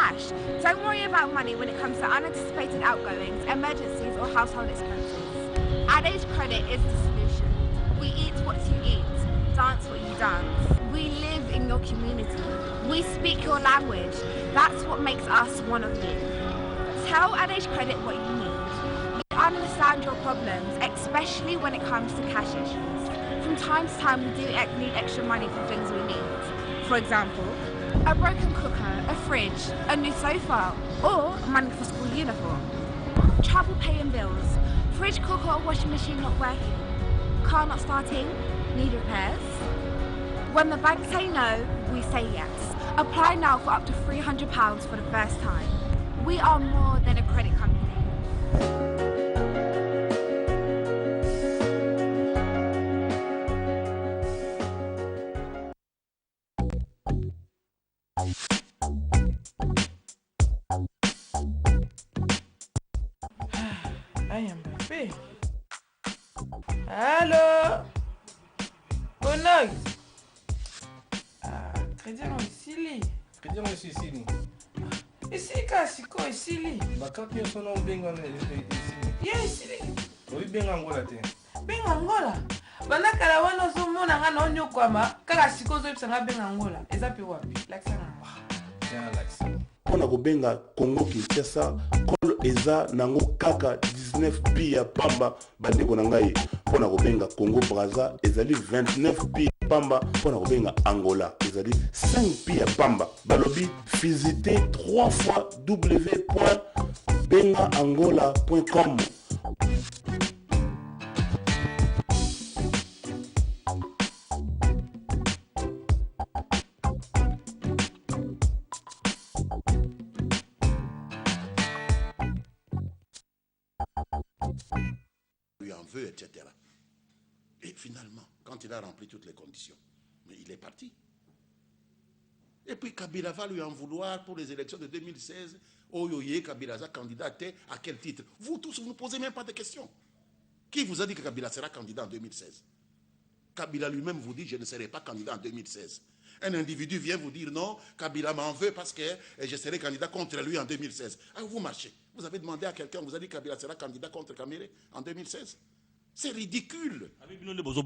cash. Don't worry about money when it comes to unanticipated outgoings, emergencies or household expenses. AdAge Credit is the solution. We eat what you eat, dance what you dance. We live in your community. We speak your language. That's what makes us one of you. Tell AdAge Credit what you need. We understand your problems, especially when it comes to cash issues. From time to time, we do need extra money for things we need. For example, a broken cooker, a fridge, a new sofa, or money for school uniform. Trouble paying bills, fridge, cooker or washing machine not working, car not starting, need repairs. When the bank say no, we say yes. Apply now for up to £300 for the first time. We are more than a credit company. I am Mbappé. Allô? Bonox. Crédit non ici. Crédit non ici. Ici kasiko ici. Bakaki yo sono benga ici. Yes. Oui benga Angola te. Benga Angola. Bana kala wana so mona nga no nyokwama kaka siko zo ipsanga benga Angola. Eza pe wapi? Laksana. Tiens Laksana. Pona kobenga Congo Kinshasa kolo eza nango kaka 19 pia pamba bandeko na ngai. Pona kobenga Congo Brazza ezali 29 pia pamba. Pona kobenga Angola ezali 5 pia pamba. Balobi visitez 3 fois www.bengaangola.com. Lui en veut, etc. Et finalement, quand il a rempli toutes les conditions, mais il est parti. Et puis Kabila va lui en vouloir pour les élections de 2016. Oyoye, Kabila sera candidat à quel titre? Vous tous, vous ne posez même pas de questions. Qui vous a dit que Kabila sera candidat en 2016? Kabila lui-même vous dit, je ne serai pas candidat en 2016. Un individu vient vous dire, non, Kabila m'en veut parce que je serai candidat contre lui en 2016. Ah, vous marchez. Vous avez demandé à quelqu'un, vous avez dit que Kabila sera candidat contre Kamere en 2016. C'est ridicule.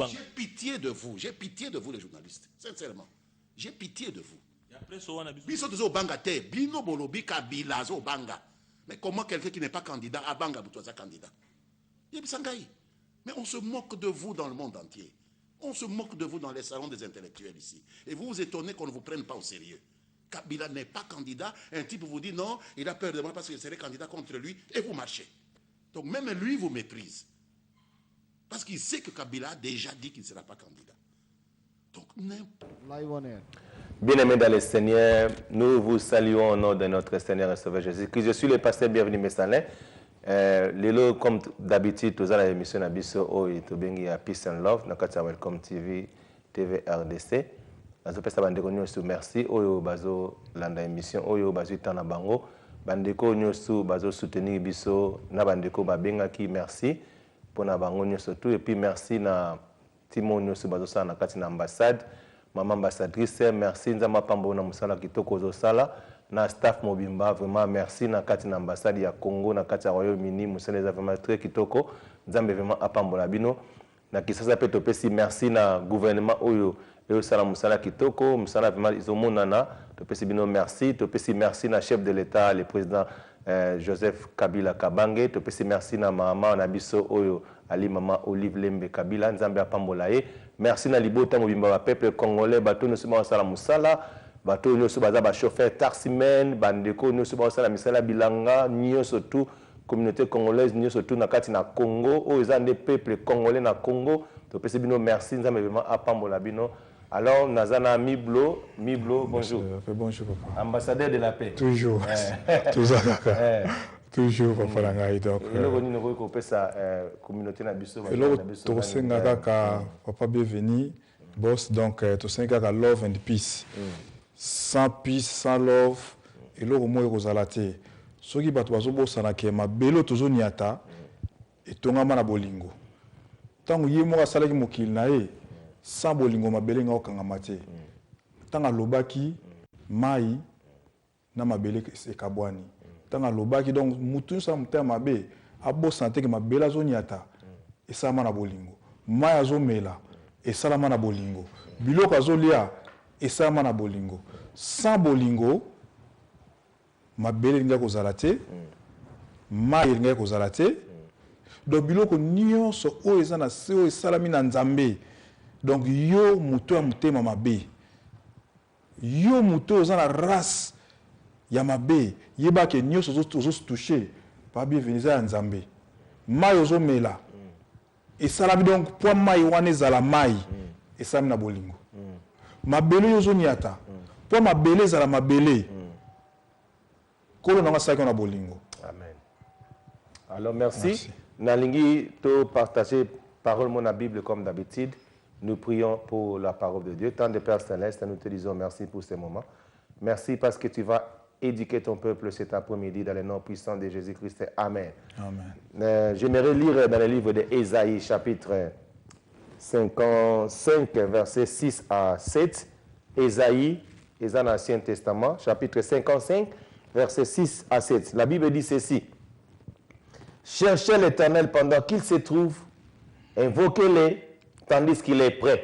J'ai pitié de vous les journalistes, sincèrement. J'ai pitié de vous. Mais comment quelqu'un qui n'est pas candidat à Banga Boutouaza candidat? Mais on se moque de vous dans le monde entier. On se moque de vous dans les salons des intellectuels ici. Et vous vous étonnez qu'on ne vous prenne pas au sérieux. Kabila n'est pas candidat. Un type vous dit non, il a peur de moi parce que je serai candidat contre lui. Et vous marchez. Donc même lui vous méprise. Parce qu'il sait que Kabila a déjà dit qu'il ne sera pas candidat. Donc Bien-aimés dans le Seigneur, nous vous saluons au nom de notre Seigneur et Sauveur Jésus-Christ. Je suis le pasteur Bienvenu Messalin. Lelo, comme d'habitude, tous à l'émission Abisso et Tobengi à Peace and Love, dans le Welcome TV, TV RDC. Nous avons merci au bazo landa émission, au bazo tana bango, bandeko nyosu bazo soutenir biso, na bandeko babenga ki merci pour na bango nyosu tout et puis merci na Timo nyosu bazo sa na kati na ambassade, maman ambassadrice, merci nzamba pambo na musala kitoko zo sala. Na staff Mobimba, vraiment merci na kati na ambassade ya Congo na kati ya Royaume-Uni musala za vraiment très kitoko nzambe vraiment apambola bino na kisasa pe topesi merci na gouvernement oyo et sala musala kitoko musala vraiment izomonana topesi bino merci topesi merci na chef de l'état le président Joseph Kabila Kabange topesi merci na mama na biso oyo ali mama Olive Lembe Kabila nzambe apambola ye merci na libota Mobimba ba peuple congolais bato no sima sala musala bato nyoso baza ba chauffeur taximen bandeko nyoso ba sala misala bilanga nyoso tout communauté congolaise nyoso tout na kati na Congo o ezande peuple congolais na Congo to pesi bino merci nzambe vraiment apambola bino. Alors nazana Miblo bonjour. Bonjour papa. Ambassadeur de la paix. Toujours. Toujours toujours papa langai donc. Eloko ni noko ko pesa communauté na biso ba na biso. To senga kaka papa bienvenue boss donc to senga kaka love and peace. Sans peace, sans love, et l'eau au moins rosalate. Ce qui bat oiseau bossana ke ma belo tozo niata et tongama na bolingo. Tango yemo asalaki mokili na e sans bolingo ma belenga okanga mate. Tanga lobaki mai na mabele ekabwani tanga lobaki donc mutu sa mutema mabe abo santé que mabele azoniata esalama na bolingo mai azomela esalama na bolingo biloko azolia esalama na bolingo sans bolingo mabele linga kozala te mai linga kozala te donc biloko nyonso oyo eza na se oyo esalami na nzambe donc yo mutu ya mutema mabe yo mutu oza na race ya mabe yeba ke nyonso ozotouche pa bienvenue ya nzambe mai ozomela esalami donc po mai wana ezala mai esalami na bolingo mabele yo ozoniata po mabele ezala mabele kolo nanga saki na bolingo. Amen. Alors merci. Nalingi to partager parole mon la Bible comme d'habitude. Nous prions pour la parole de Dieu. Tant de Père Céleste, nous te disons merci pour ces moments. Merci parce que tu vas éduquer ton peuple cet après-midi dans le nom puissant de Jésus-Christ. Amen. Amen. J'aimerais lire dans le livre d'Ésaïe, chapitre 55, versets 6 à 7. Ésaïe, dans l'Ancien Testament, chapitre 55, versets 6 à 7. La Bible dit ceci. Cherchez l'Éternel pendant qu'il se trouve, invoquez-le tandis qu'il est prêt.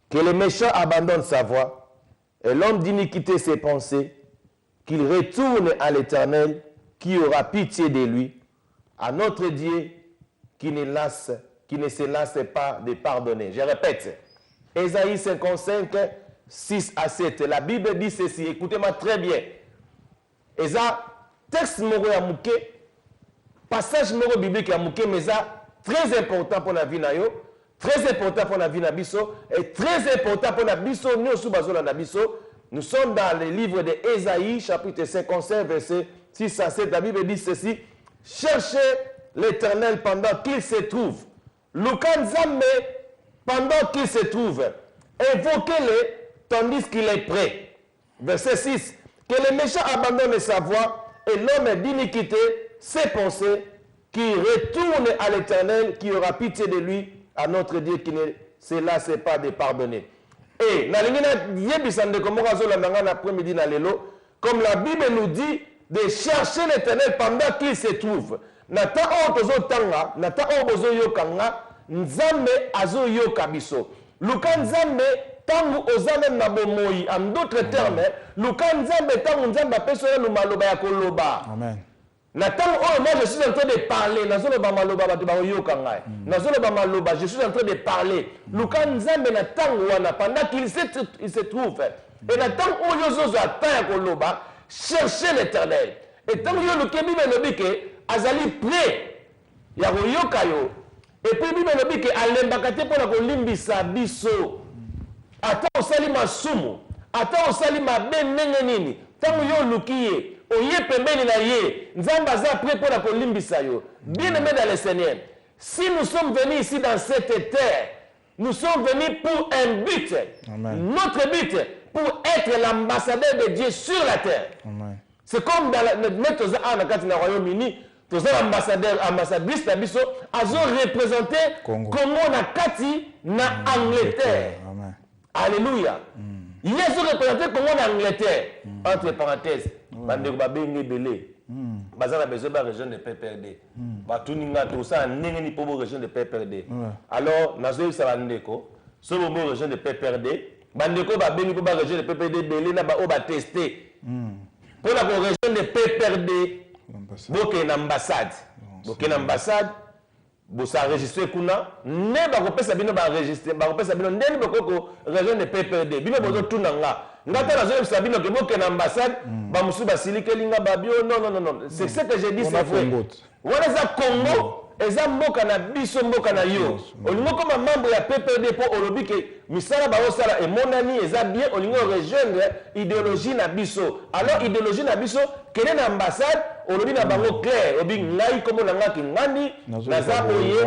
Que le méchant abandonne sa voie et l'homme d'iniquité ses pensées, qu'il retourne à l'Éternel qui aura pitié de lui, à notre Dieu qui ne se lasse pas de pardonner. Je répète, Ésaïe 55, 6 à 7. La Bible dit ceci, écoutez-moi très bien. Eza texte moko ya muke, passage moko biblique ya muke, mais ça très important pour la vie na yo, très important pour la vie na biso, et très important pour la biso, nous sommes dans le livre d'Ésaïe, chapitre 55, verset 6 à 7. La Bible dit ceci, cherchez l'Éternel pendant qu'il se trouve. Lukanzame pendant qu'il se trouve. Invoquez-le tandis qu'il est prêt. Verset 6. Que le méchant abandonne sa voie et l'homme d'iniquité ses pensées, qui retourne à l'Éternel, qui aura pitié de lui, à notre Dieu qui ne se lasse pas de pardonner. Et, comme la Bible nous dit, de chercher l'Éternel pendant qu'il se trouve. Nata otozo tanga, nata obozo yokanga, nzambe azo yokabiso. Luka nzambe tangu ozame na bomoi. En d'autres termes, luka nzambe tangu nzambe apesona lumaloba ya koloba. Amen. Natang oh moi je suis en train de parler, nazoloba maloba batu ba yokanga. Nazoloba maloba, je suis en train de parler. Luka nzambe na tangu wana pendant qu'il se trouve. Et natang oh yozozo ataya koloba, cherchez l'Éternel. Et tangu yo lukebi melobike azali prêt ya koyoka yo. Et puis Bible lobi ke alembaka te pona kolimbisa biso. Ata osali masumu, ata osali mabe ndenge nini, tangu yo lukiye, oye pembeni na ye, nzamba za prêt pona kolimbisa yo. Bien-aimés dans le Seigneur, si nous sommes venus ici dans cette terre, nous sommes venus pour un but. Amen. Notre but pour être l'ambassadeur de Dieu sur la terre. Amen. C'est comme dans le Royaume-Uni, tous les ambassadeurs, ambassadrices, ils ont représenté Congo na Kati na Angleterre. Amen. Alléluia. Ils ont représenté Congo na Angleterre. Entre parenthèses, bande babenge belé. Bazana besoin de la région de PPRD. Batuninga tout ça n'engeni pour région de PPRD. Alors, nazo ça bandeko, sur la région de PPRD, bandeko babengi pour la région de PPRD belé na ba o ba tester. Pour la région de PPRD. Boke na ambassade. Boke na ambassade. Bosa enregistré kuna. Ne ba kopesa bino ba enregistrer. Ba kopesa bino ndeni bokoko région de PPRD. Bino bozo tunanga. Ngata na zone sabino ke boke na ambassade. Ba musu ba silikelinga ba bio. Non. C'est ce que j'ai dit, c'est vrai. Wana za Congo. Eza mboka na biso mboka na yo. Olingo comme membre ya PPRD pour olobi ke misala ba osala e monani eza bien olingo rejoindre idéologie na biso. Alors idéologie na biso kene na ambassade olobi na bango clair obi ngai komo na ngaki ngani naza oye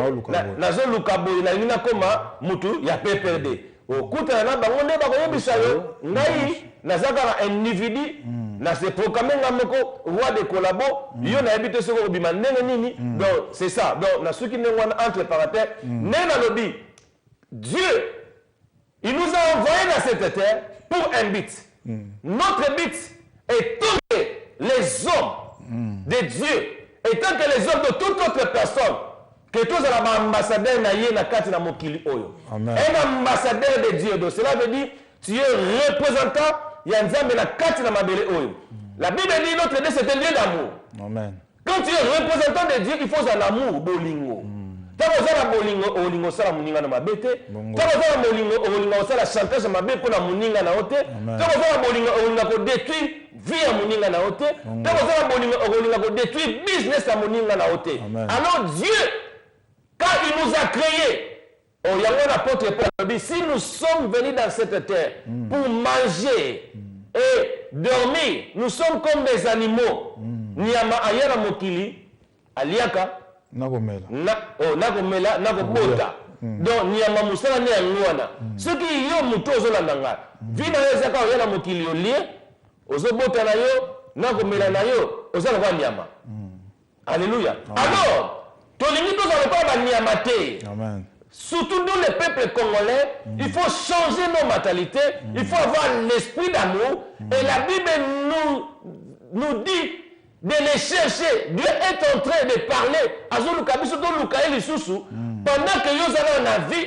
nazo lukaboye na lina koma mutu ya PPRD. Okuta na bango ne ba koyebisa yo ngai naza kaka individu na se proclamer ngamoko roi de collabo yo na habité soko bima ndenge nini. Donc c'est ça. Donc na suki ndengwana entre parenthèses nena lobi Dieu il nous a envoyé dans cette terre pour un but. Notre but Et tant que les hommes de Dieu, et tant que les hommes de toute autre personne, que tous les ambassadeurs na kati na mokili oyo. Amen. Un ambassadeur de Dieu. Donc cela veut dire tu es représentant ya nzambe na kati na mabele oyo. La Bible dit notre Dieu c'est un Dieu d'amour. Amen. Quand tu es représentant de Dieu, il faut un amour, bolingo. Tant que tu as bolingo, bolingo ça la muninga na mabete. Tant que tu as bolingo, bolingo ça la chantage mabete pour la muninga na ote. Tant que tu as bolingo, bolingo ko détruire vie à muninga na ote. Tant que tu as bolingo, bolingo ko détruire business à muninga na ote. Alors Dieu, quand il nous a créés, oh, il y a un apôtre Paul dit, si nous sommes venus dans cette terre pour manger et dormir, nous sommes comme des animaux. Nyama ayana mokili, aliaka, nakomela, nakobota. Donc, nyama musala ni angwana. Ce qui yo muto ozolandanga. Vina yezaka ayana mokili olie, ozobota na yo, nakomela na yo, ozala kwa nyama. Alléluia. Alors, tolingi tozala pas ba nyama te. Amen. Surtout nous les peuples congolais, il faut changer nos mentalités, il faut avoir l'esprit d'amour. Et la Bible nous dit de les chercher. Dieu est en train de parler à Zolukabiso, pendant que nous allons en vie,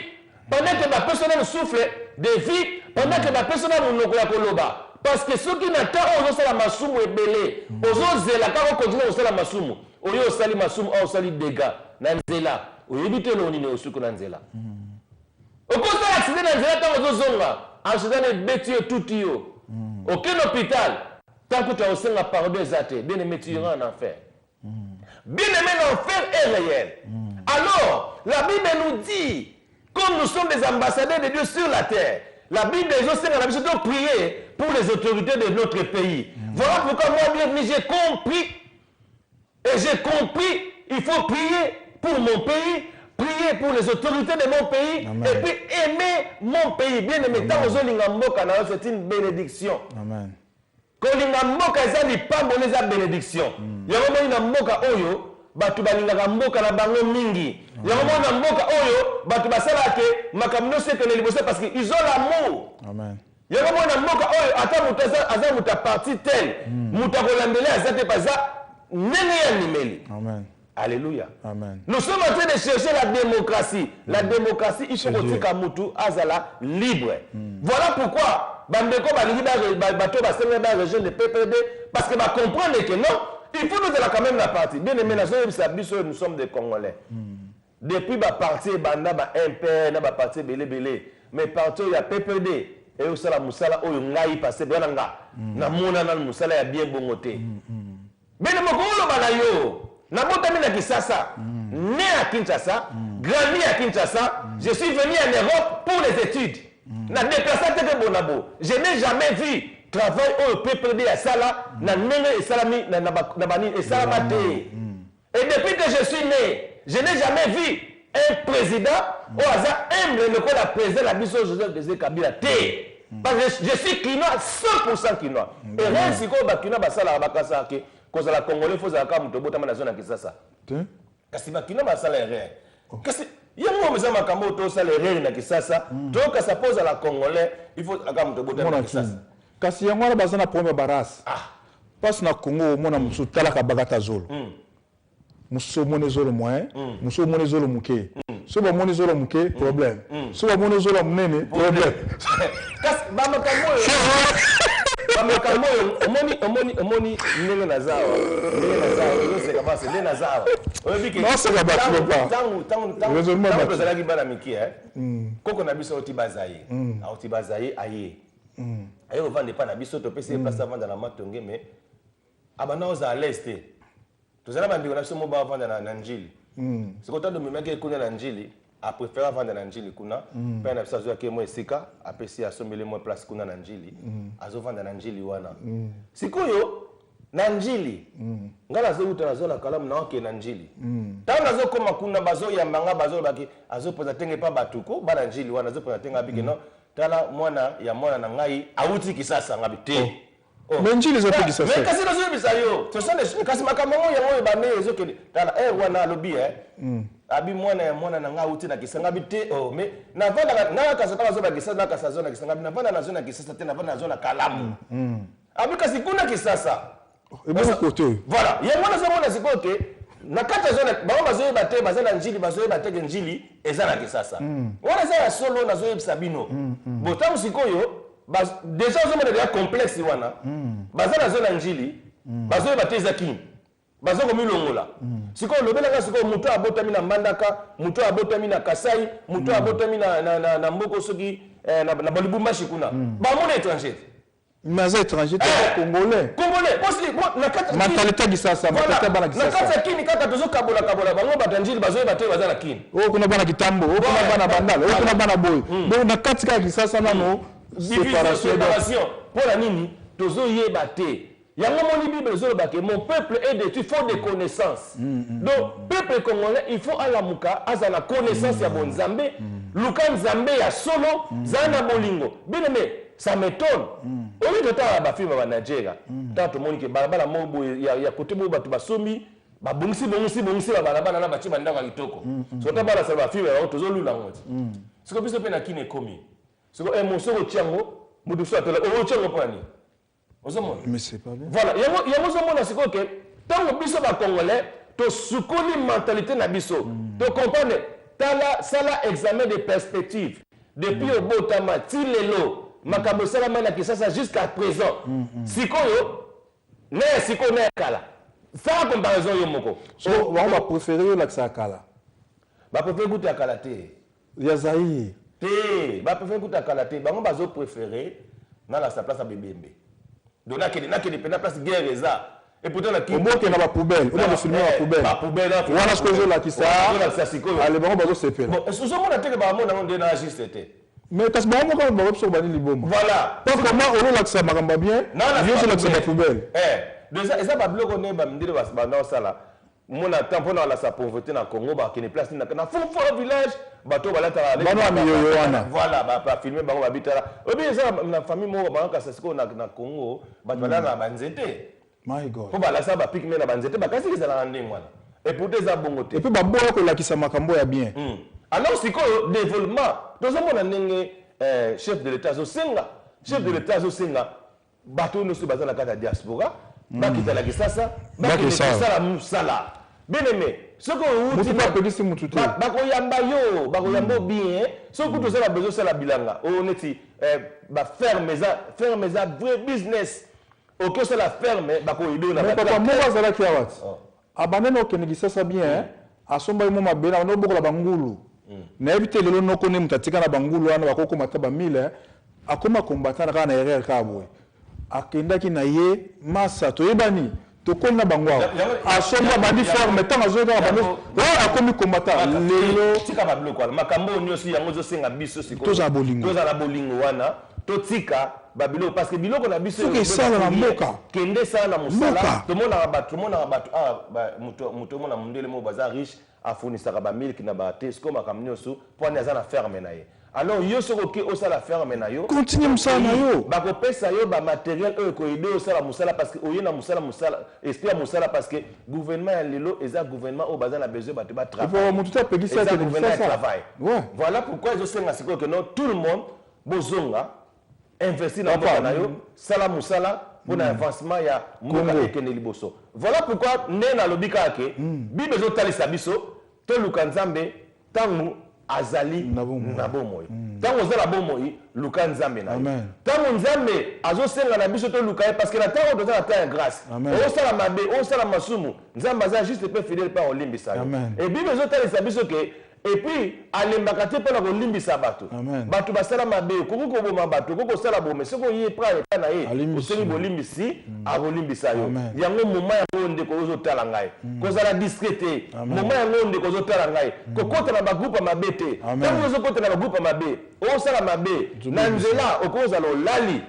pendant que la personne souffle de vie, pendant que la personne nous koloba. Parce que ceux qui n'attendent pas la masumu est belé, aux zela, quand on continue à la masumu, au lieu de sali masumu, on sali dégâts, nanzela. Oyebite lo nini osuku na nzela. Okosa accident na nzela tango zonga, accident beti yo tuti yo. Aucun hôpital tant que tu as aussi la pardon exaté, bien aimé tu iras en enfer. Bien aimé l'enfer est réel. Alors, la Bible nous dit, comme nous sommes des ambassadeurs de Dieu sur la terre, la Bible nous dit de prier pour les autorités de notre pays. Voilà pourquoi moi bien j'ai compris et j'ai compris, il faut prier pour mon pays, prier pour les autorités de mon pays. Amen. Et puis aimer mon pays. Bien aimé, c'est une bénédiction. Amen. Kolinga mboka eza lipambo leza bénédiction. Yango moni na mboka oyo batu balingaka mboka na bango mingi. Yango moni na mboka oyo batu basalaka makambo sekele liboso parce que ils ont l'amour. Amen. Yango moni na mboka oyo ata mutu aza muta parti tel mutu akolambela azate paza nene ya nimeli. Amen. Alléluia. Amen. Nous sommes en train de chercher la démocratie. La démocratie, il faut que tu mutu azala libre. Voilà pourquoi bandeko balingi bato basenga ba région de PPD parce que ba comprendre que non, il faut nous de la quand même la partie. Bien aimé nous sommes des Congolais. Depuis ba parti banda ba MP na ba parti belé mais parti il y a PPD et au sala musala oyo ngai passé belanga na mona na musala ya bien bongoté. Bien mokolo bana yo na botami na Kinshasa, né à Kinshasa, grandi à Kinshasa, je suis venu en Europe pour les études. Na déplacé à Bonabo. Je n'ai jamais vu travail au PPD à Sala, na nene et salami, na bani et salamate. Et depuis que je suis né, je n'ai jamais vu un président au hasard humble le quoi la président la biso Joseph Kabila T. Parce que je suis quinois, 100% quinois. Et rien si quoi bakina basala bakasa ke cause la Congolais faut zaka muto botama na zone ya Kinshasa. Kasi bakina basala rien. Kasi yango meza makambo to sala rien na Kinshasa, donc ça pose à la Congolais, il faut zaka muto botama na Kinshasa. Kasi yango na bazana premier baras. Passe na Congo mona musu talaka bagata zolo. Musu mone zolo moyen, musu mone zolo muke. So ba mone zolo muke problème. So ba mone zolo munene problème. Kasi ba makambo omoni ndenge na zawa yoseka basi nde na zawa oyebiki tango tozalaki bana mike koko na biso oti bazaye aoti bazaye aye kovanda epa na biso topesi ye place avanda na matonge me abanda oza alese te tozala bandeko na biso mo bavanda na njili sikotando memaki ekunda na njili apréféré vendre na njili kuna pe na biso azoyaki mo esika apesi asombeli mo place kuna na njili azovanda na njili wana sikoyo na njili ngala azouta nazola kalamu na oke na njili ntango nazokoma kuna bazoyambanga bazolobaki azopoza tenge pa batuko bana njili wana azopoza tenge abiki no tala mwana ya mwana na ngai auti Kisasa ngabi te Menjili zo pegi sasa. Mais kasi nazo bisa yo. Tosane kasi makambo yango ebane ezokeli. Tala wana alobi abi mwana na nga uti na Kisanga bite mais na vanda na kasa zo ba Kisasa na kasa zo na Kisanga na vanda na zo na Kisasa te na vanda na zo na Kalamu. Abika sikuna kisasa. Et bon côté. Voilà, il y a mon azamona sikoke. Na kata zona ba bazoye bate bazana njili bazoye bate njili ezana kisasa. Wana za solo na zoye sabino. Botam sikoyo déjà ozomona déjà complexe wana. Bazana zona njili bazoye bate zakini. Bazoko milongola. Sikoyo lobelanga sikoyo muto abotami na Mbandaka, muto abotami na Kasai, muto abotami na Mboko soki na Balibumba shikuna. Ba mon étranger. Mais les étrangers, Congolais. Congolais, aussi, mentalité qui ça, mentalité bana qui ça. Nakata kini kaka tozo kabola bango batanjili bazoye batewe bazala kini. Oh kuna bana kitambo, oh kuna bana bandala, oh kuna bana boy. Donc nakati ka qui ça nano séparation. Pour la nini tozo yeba te. Yango moni Bible zo bake mon peuple est détruit faute de connaissance. Donc peuple congolais il faut alamuka azala connaissance ya bon Nzambe, luka Nzambe ya solo, zana bolingo. Bien aimé. Ça m'étonne. Au lieu de temps à film à Nigeria, tant tout le monde qui barabara mobo ya côté mobo batu basombi, ba bongsi ba barabara na bachi banda kwa kitoko. So ta bala ça film ya tozo lula ngoti. Siko biso pe na kine komi. Siko émotion ko tiango, mudu so atela o tiango pani. Ozomo. Mais c'est pas bien. Voilà, yango zo mona siko ke tango biso ba congolais to sukoli mentalité na biso. To comprendre tala sala examen de perspective. Depuis au botama tilelo makambo salama na kisasa jusqu'à présent. Sikoyo ne kala. Ça comparaison yo moko. So on va préférer la kala. Ba préférer goûter kala te. Ya Zaïre. Te, ba préférer goûter kala te. Ba bazo préférer na la sa place à Bebembe. Donc na ke pena place guerre eza. Et pourtant la ki. Au moins que na ba poubelle, on va filmer la poubelle. Ba poubelle. Voilà ce que je la qui ça. Sikoyo. Allez ba bazo sepela. Bon, ce moment na te que ba mona on na juste te. Mais parce que moi quand on va sur bani liboma. Voilà. Pas comment on là que ça maramba bien. Yo c'est là que ça poubelle. Déjà ça ba bloco ne ba mndire ba na sala. Mona tampona la sa pauvreté na Congo ba kene place na fo village bato balata la. Voilà ba filmer ba ba bitala. Obi ça na famille mo ba ka sasiko na Congo ba bala na banzete. My God. Ko bala ça ba pikme na banzete ba kasi za na ndenge wana. Et pour des abongote. Et puis ba boya ko la ki sa makambo ya bien. Alors c'est quoi le développement? Tout le monde a chef de l'État Zosenga. Chef de l'État Zosenga. Bateau nous sommes basés dans la diaspora. Bakita la kisasa. Bakita la musala. Bien aimé. Ce que vous dites. Bakoyamba yo. Bakoyamba bien. Ce que vous avez besoin de la bilanga. On est ferme ça vrai business. Ok c'est la ferme. Bakoyido na. Mais papa moi ça qui a wat. Abaneno kenigisa ça bien. Asomba mo mabena no bokola bangulu. Na ebite lelo noko ne mutatika na bangulu wana bakoko mataba 1000 akoma combattant kana erreur kabwe akendaki na ye masa to yebani to konna bangwa asomba bandi forme tanga zoka bandi wa akomi combattant lelo tika bablo kwa makambo nyosi yango zo senga biso siko to za bolingo wana to tika babilo parce que biloko na biso que ça na mboka kende sana musala to mona batu muto mona mundele mo baza riche afonisaka ba milk na ba Tesco makamnyoso pona za na ferme na ye. Alors yo soko ki osala ferme na yo continue musala na yo ba ko pesa yo ba matériel ko ide osala musala parce que oyena musala esprit musala parce que gouvernement ya lelo eza gouvernement o baza na besoin ba te ba travail. Pour mututa pegisa te travail. Ouais. Voilà pourquoi je senga siko que non tout le monde bozonga investir dans na yo sala musala pour l'avancement ya mboka ekene liboso. Voilà pourquoi nena lobika ke bi bezo talisa biso to luka Nzambe tangu azali na bomoi. Tango zala bomoi luka Nzambe na. Tango Nzambe azosenga na biso to luka parce que la tango doza ta grâce. O sala mabe, o sala masumu. Nzambe aza juste peu fidèle par olimbisa. Et bi bezo talisa biso ke et puis alembaka te pona ko limbisa bato. Bato basala mabe koko ko boma bato koko sala bome soko ye pra na ye ko sengi bolimbisi a bolimbisa yo. Yango moma ya nde ko zo tala ngai. Ko zala discrété. Moma ya nde ko zo tala ngai. Ko kota na ba groupe mabe te. Tango zo kota na ba groupe mabe o sala mabe na nzela okoza lo lali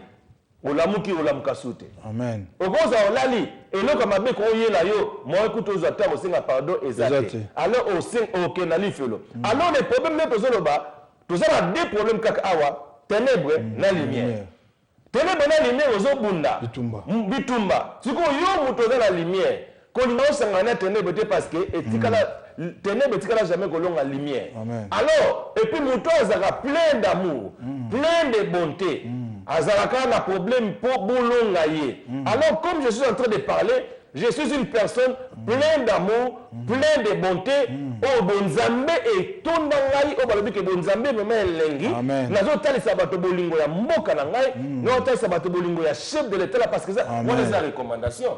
olamuki olamukasute. Amen. Okoza olali eloko mabe ko yela yo mo ekuto zo ta ko senga pardon ezate. Alors au sing au na lifelo. Alors les problèmes ne posent ba tous ça deux problèmes kaka awa ténèbres na lumière. Ténèbres na lumière ozo bunda. Bitumba. Siko yo muto za la lumière. Ko ni osanga na ténèbres te parce que etikala ténèbres etikala jamais ko longa lumière. Alors et puis muto azaka plein d'amour, plein de bonté. azalaka na problème pour bolonga ye. Alors comme je suis en train de parler, je suis une personne pleine d'amour, pleine de bonté. Oh bonzambe et tondangai oh balobi ke bonzambe meme elengi. Nazo tali sabato bolingo ya mboka na ngai, no tali sabato bolingo ya chef de l'état parce que ça on les a recommandation.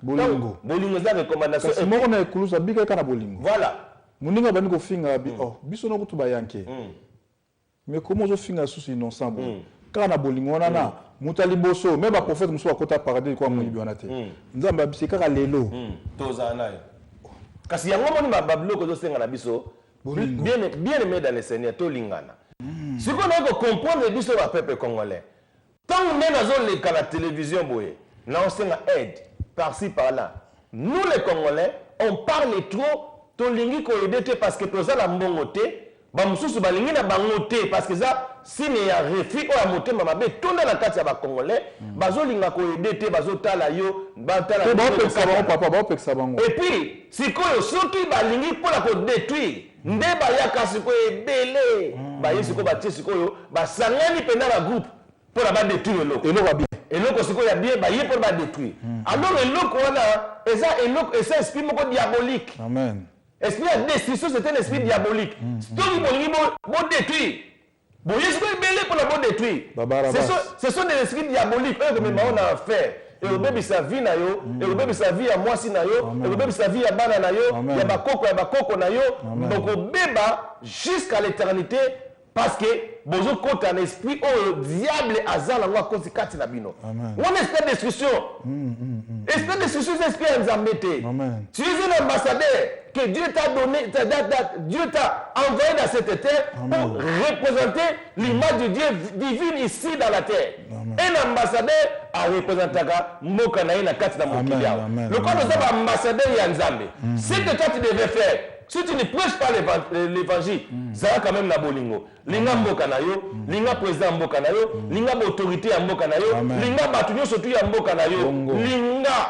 Bolingo. Bolingo za recommandation. Kasi moko na ekulusa bika kana bolingo. Voilà. Muninga bani ko finga bi oh biso no kutuba yanke. Mais comment zo finga sous innocent bon. Kana bolingo na mutali boso même ba prophète muso akota paradis kwa mwibi wanate. Nzamba bisika lelo. Tozana yo. Kasi yango moni babablo ko zo senga na biso. Bien aimé dans le Seigneur to lingana. Ce qu'on a que comprendre biso ba peuple congolais. Tant on est dans la télévision boye, na on senga aide par-ci par-là. Nous les Congolais, on parle trop to lingi ko aider parce que toza la mbongote, ba mususu ba lingi na bangote parce que ça si ne ya refi o ya motema mabe tonda na kati ya ba Congolais, bazo linga ko aider te bazo tala yo, ba tala yo. Papa ba peksa bango. Et puis, sikoyo soki ba lingi pour la ko détruire, nde ba yaka sikoyo ebele, ba yesiko ba tie sikoyo, ba sangani pena la groupe pour la ba détruire l'eau. Et l'eau va bien. Et l'eau sikoyo ya bien ba yé pour la détruire. Alors l'eau wana, eza esprit moko diabolique. Amen. Esprit de destruction, c'est un esprit diabolique. Story bolingi bo détruire. Bon, il faut belé pour la bon détruire. Ce sont des esprits diaboliques. Eux, comme on a affaire. Et le bébé sa vie na yo, et le bébé sa vie à moi si na yo, et le bébé sa vie à bana na yo, il y a bakoko na yo. Donc au bébé jusqu'à l'éternité parce que bozo compte un esprit au diable azala ngwa kosi kati na bino. On esprit de destruction. Esprit de destruction, c'est esprit nzambete. Tu es un ambassadeur que Dieu t'a donné, Dieu t'a envoyé dans cette terre pour représenter l'image de Dieu divine ici dans la terre. Un ambassadeur a représenté Moka na kati na mokili. Le corps de ça ambassadeur Yanzambe. Ce que toi tu devais faire, si tu ne prêches pas l'évangile, ça va quand même na bolingo. Linga mboka na yo, linga président mboka na yo, linga autorité ya mboka na yo, linga batunyo surtout ya mboka na yo, linga.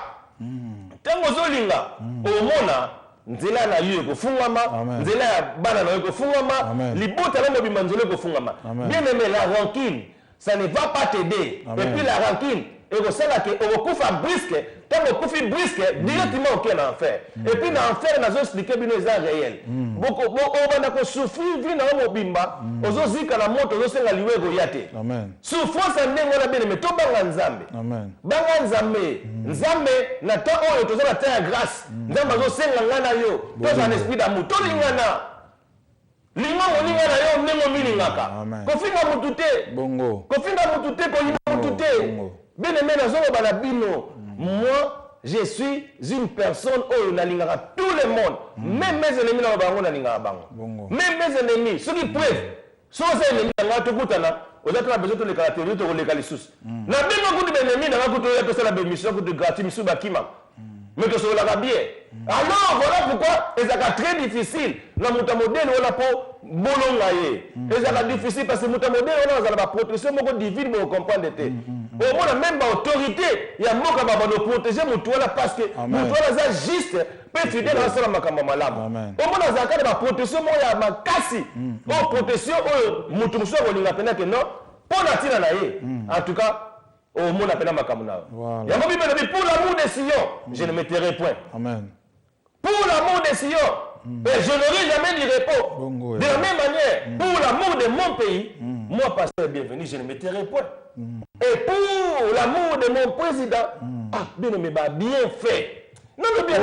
Tango zo linga, omona nzela na yo ekofungama, nzela ya bana na yo ekofungama, libota na mobimba nzela ekofungama. Bien aimé, la rancune, ça ne va pas t'aider. Et puis la rancune, ekosala ke okokufa brisque, tango okufi brisque directement ok na enfer. Et puis na enfer nazo expliquer bino eza réel. Boko obanda ko souffrir vi na mobimba, ozozika na moto ozosenga liwego yate. Amen. Souffrance ndenge na bene meto banga nzambe. Amen. Banga nzambe, nzambe na ta oyo tozala ta grâce. Nzambe azosenga ngana yo, toza un esprit d'amour, to lingana. Linga moninga na yo ndenge milingaka. Kofinga mutu te. Bongo. Kofinga mutu te ko yima mutu te. Bien aimé nazo bana bino. Moi, je suis une personne où on a tout le monde. Même mes ennemis na bango na linga bango. Même mes ennemis, ceux qui prêtent, ceux qui ennemis na to kutana, aux autres besoin de les caractériser to les calisus. Na bino kutu ennemis na kutu ya to sala be mission kutu gratuit misu bakima. Mais que cela va bien. Alors voilà pourquoi c'est très difficile. La muta modèle on a pour bolongaye. C'est difficile parce que muta modèle on a la protection moko divine pour comprendre te. Au moins même ba autorité, il y a moka ba no protéger mutuala parce que mutuala za juste peut fidèle à sala makamba malamu. Au moins za ka ba protection mo ya makasi. O protection o mutu muso ko linga pena que non. Pour la tina na ye. En tout cas au monde appelle Makamuna. Pour l'amour des Sion, je ne me tairai point. Amen. Pour l'amour des Sion, et je n'aurai jamais du repos. De la même manière, pour l'amour de mon pays, moi, pasteur bienvenu, je ne me tairai point. Et pour l'amour de mon président, bien aimé, bien fait. Non, mais bien.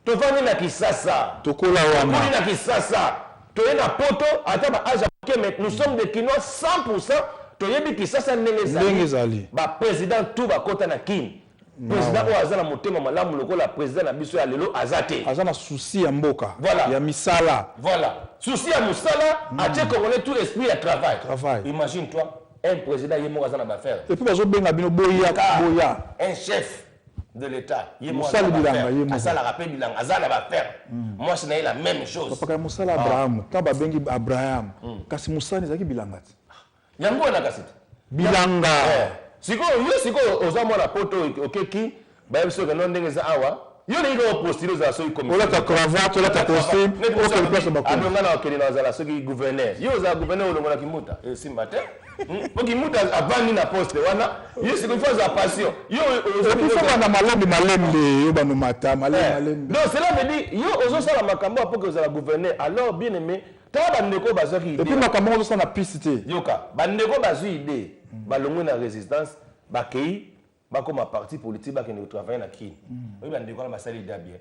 Tu vas venir à Kisasa. Tu vas venir à Kisasa. Tu es à Poto, à Taba Aja, mais nous sommes des Kinois 100%. Toyebi kisasa ndenge ezali ba président tout ba kota na kin président o azana motema malamu lokola président na biso ya lelo azate azana souci ya mboka voilà. Ya misala voilà souci ya musala atie congolais tout esprit à travail imagine toi un président yemo azana ba faire et puis bazo benga bino boya un chef de l'état yemo azana azala rappel bilanga azana ba faire moi c'est la même chose papa musala Abraham tamba bengi Abraham kasi musani zaki bilanga yango na kasite bilanga siko yo siko ozamo na poto okeki ba biso ke non ndenge za awa Yo les gars postulé aux assos comme. On a ta cravate, on a ta costume, on a ta place au Bakou. Abonga na okeli na zala soki gouverneur. Yo za gouverneur olongola kimuta. Si matin. Pour kimuta avandi na poste wana. Yo c'est une fois à passion. Yo il faut wana malembe yo banu mata malembe. Non, cela veut dire yo ozo sala makambo pour que vous la gouverneur. Alors bien aimé, ta bandeko bazaki idée. Et puis makambo ozo na pisité. Yoka, bandeko bazu idée. Balongo na résistance, bakei bakoma parti politique bakene travailler na kini. Oui bandeko na basali dabie.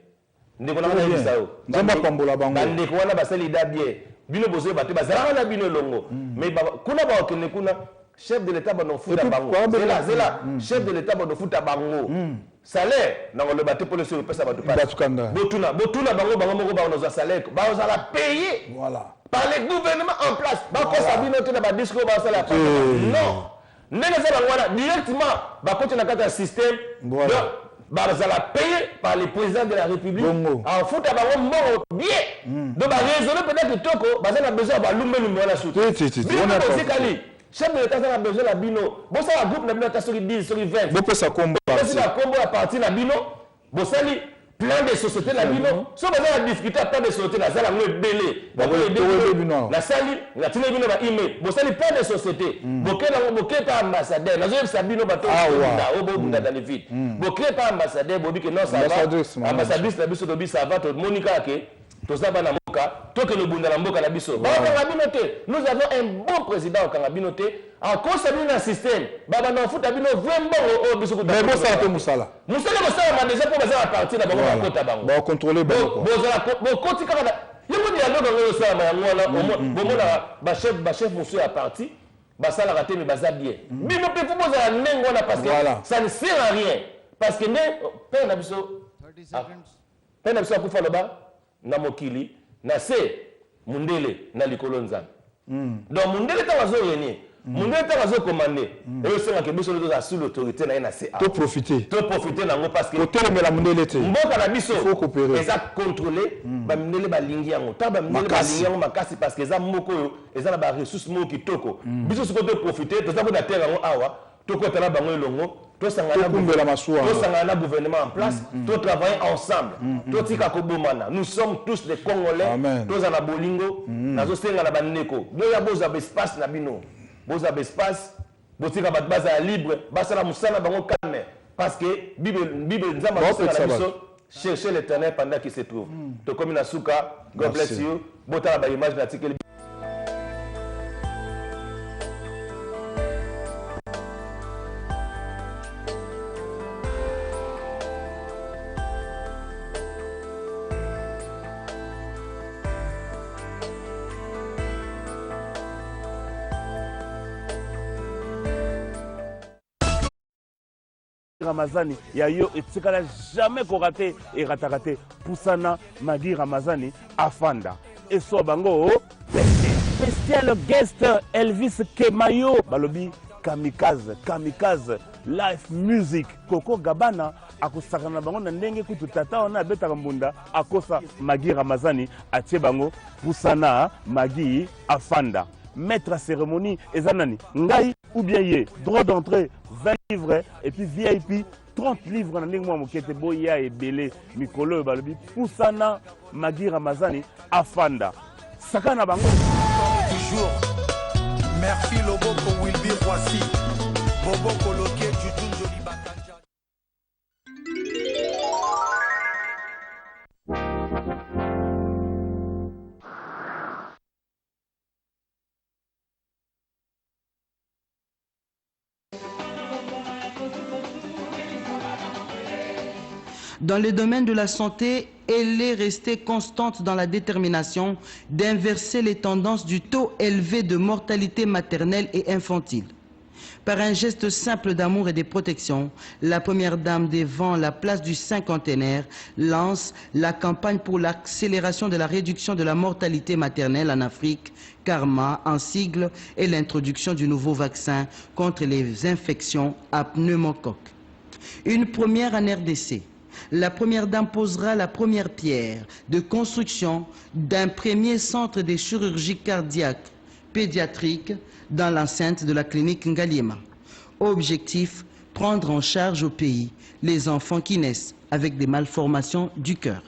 Ndeko na na bisao. Nzamba pambola bango. Bandeko na basali dabie. Bino bozo bato bazala na bino longo. Mais kuna ba okene kuna chef de l'état bano futa bango. Zela chef de l'état bano futa bango. Salaire na le bateau pour le sur pesa bato pas. Botuna bango moko ba on salaire. Ba on la payer. Voilà. Par les gouvernements en place. Ba ko sabino te na ba discours ba salaire. Non. Directement, quand on a un système, la payé par le président de la République. En foot, bien. Donc, raisonner peut-être que Toko, on a besoin de l'oumer la soute. Chef de l'État a besoin de la bino. Bon, ça, la groupe n'a pas sur 10, sur 20. Bon, ça combat. C'est la combat à partir de la bino. Bon, ça, plein de sociétés la bino. Si on va discuter plein de sociétés, la salle a un délai. La salle, la télé bino va email. Bon, ça, plein de sociétés. Boké pas ambassadeur. La zone Sabino bateau. Au beau bunda dans les vides. Boké pas ambassadeur. Bobi que non, ça va. Ambassadrice, la biso de bis, ça va. Monica, ok. Tout ça, va dans Moka. Toi que le bunda dans Moka, la biso. Nous avons un bon président au Kangabinoté. En cause de un système, baba na foot abino vraiment au biso. Mais bon ça peut Moussala. Moussala m'a déjà pour baser la partie d'abord à côté bango. Bon contrôler bango. Bon côté quand il y a des dialogue dans ça mais chef monsieur à partie, ba ça la raté mais baza bien. Bino peut vous poser la nengo na parce que ça ne sert à rien parce que ne père na biso. Père na biso ku fa loba na mokili na se mundele na likolo nzambe. Donc mundele ta wazo yeni. Mon État va commander. Et aussi, on a sous l'autorité de la NACA. Tout profiter. Tout profiter parce que. Côté de la monnaie l'été. Il faut coopérer. Ils ont contrôlé. Ils ont balingi yango. Ils ont balingi yango makasi parce que ils ont moko. Ils ont des ressources moko qui toko. Biso se côté profiter. Tout ça pour la terre yango awa. Tout côté là bango longo. Tout sangana gouvernement en place. Tout travailler ensemble. Tout tika kobomana. Nous sommes tous des Congolais. Tous en abolingo. Nazo senga na baneko. Nous y a besoin d'espace na bino. Vous avez espace, vous avez une base libre, vous avez un calme. Parce que Bible nous a chercher l'éternel pendant qu'il se trouve. Donc, comme Nasuka, God bless you. Vous avez l'image de l'article. Ramazani, yayo etikala jamais koraté et rataraté Poussana Magui Ramazani Afanda. Et so bango spécial guest Elvis Kemayo balobi kamikaze live music Koko Gabana akosakana bango na ndenge kutu tata ona betaka mbunda akosa Magui Ramazani atie bango Poussana Magui Afanda. Maître à cérémonie ezanani ngai ou bien yé droit d'entrée 20 livres et puis VIP 30 livres na ndenge mwa mokete boya ebele mikolo balobi Poussana Magui Ramazani Afanda sakana bango toujours merci Loboko Wilby Roissy Bobo Koloké Jujun Joli Bakanja. Dans le domaine de la santé, elle est restée constante dans la détermination d'inverser les tendances du taux élevé de mortalité maternelle et infantile. Par un geste simple d'amour et de protection, la première dame devant la place du cinquantenaire lance la campagne pour l'accélération de la réduction de la mortalité maternelle en Afrique, Karma en sigle, et l'introduction du nouveau vaccin contre les infections à pneumocoque. Une première en RDC. La première dame posera la première pierre de construction d'un premier centre de chirurgie cardiaque pédiatrique dans l'enceinte de la clinique Ngaliema. Objectif, prendre en charge au pays les enfants qui naissent avec des malformations du cœur.